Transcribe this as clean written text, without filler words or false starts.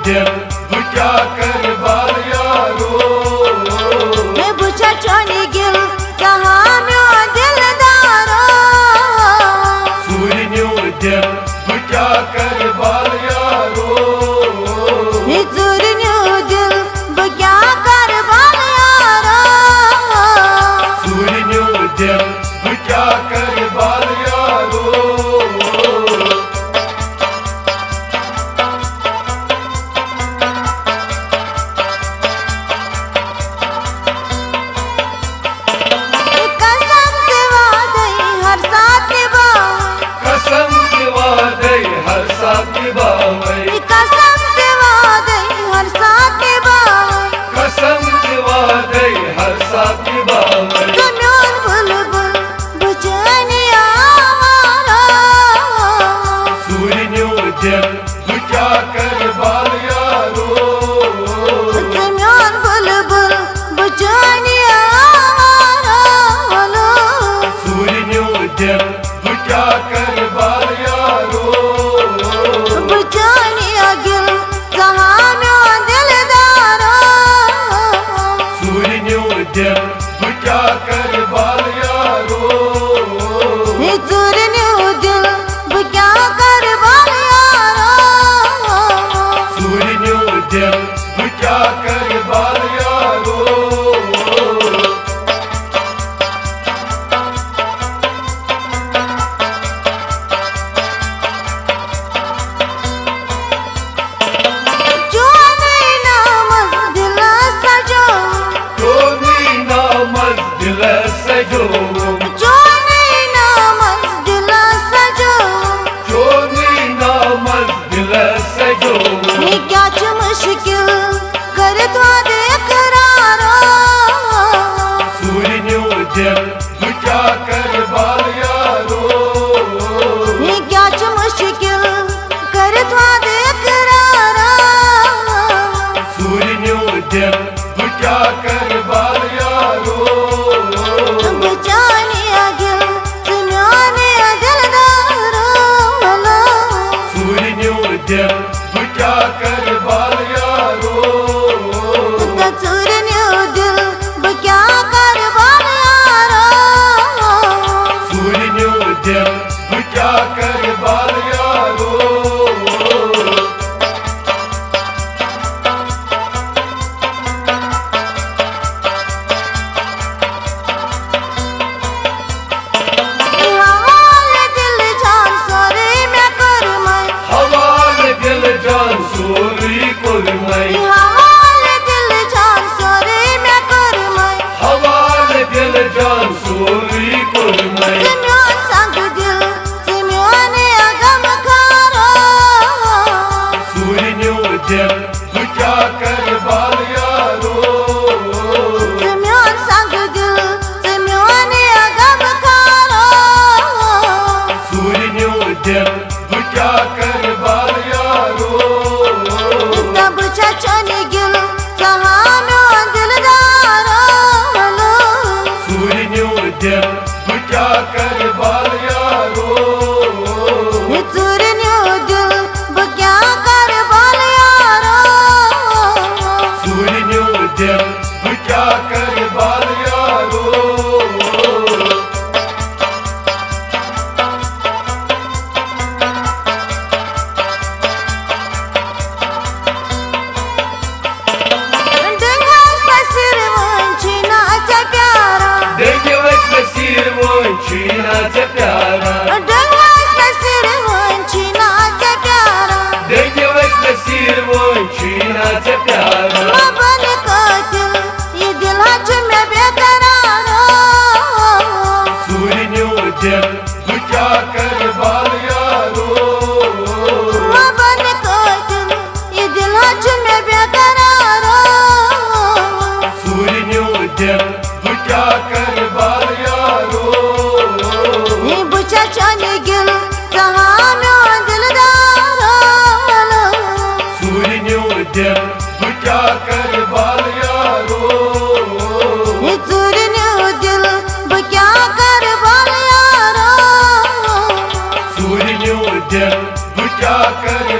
दिल बु क्या कर बाल यारो मैं बुझा चोनी गिल कहाँ म्यो दिलदारो सूरी न्यू दिल बु क्या कर बाल यारो सूरी न्यू दिल बु क्या कर बाल यारो सूरी न्यू दिल बु क्या कर बाल यारो हर साथ निभावे कसम के वादे हर साथ निभावे कसम के वादे हर साथ निभावे जम्यान बुलबुल बुझनिया मारा सूरी न्यू दिल बु क्या कर बाल यारो जम्यान बुलबुल बुझनिया मारा सूरी न्यू दिल बु क्या कर बाल यारो बुझनिया गिल जहाँ म्यो दिलदारो सूरी न्यू दिल बु क्या कर बाल यारो सूरी न्यू दिल बु क्या कर बाल यारो सूरी न्यू दिल बु क्या कर बाल यारो दिल सजो जो नहीं नामज दिल सजो जो नहीं नामज दिल सजो ये क्या च मुश्किल कर तो दे करारो सूरी न्यू दिल बु क्या कर बाल यारो ये क्या च मुश्किल कर तो दे करारो सूरी न्यू दिल बु क्या कर बाल यारो दिल बु क्या कर बाल यारो सूरी न्यू दिल बु क्या कर बाल यारो सूरी न्यू दिल बु क्या कर बाल यारो सोरी कुरमई हवाल दिल जान सोरे मैं कुरमई हवाल दिल जान सोरी कुरमई जम्यान संग दिल जम्यान अगम खारो सूरी न्यू दिल बु क्या कर बाल यारो जम्यान संग दिल जम्यान अगम खारो सूरी न्यू दिल बु क्या कर बाल यारो चोनी गिल जहाँ म्यो दिलदारो सूरी न्यू दिल बु क्या कर बाल यारो सूरी न्यू दिल बु क्या कर बाल यारो सूरी न्यू दिल बु क्या कर बाल यारो चीना से प्यारा डंगास नसीर चीना से प्यारा देंगे वैस नसीर वो चीना से प्यारा मबन का दिल ये दिल हज में बेकरार सूरी न्यू दिल बु क्या कर बाल यारो मबन का दिल ये दिल हज में बेकरार सूरी न्यू दिल बु क्या कर बाल यारो चोनी गिल जहाँ म्यो दिलदारो सूरी न्यू दिल बु क्या कर बाल यारो सूरी न्यू दिल बु क्या कर बाल यारो सूरी न्यू दिल बु क्या कर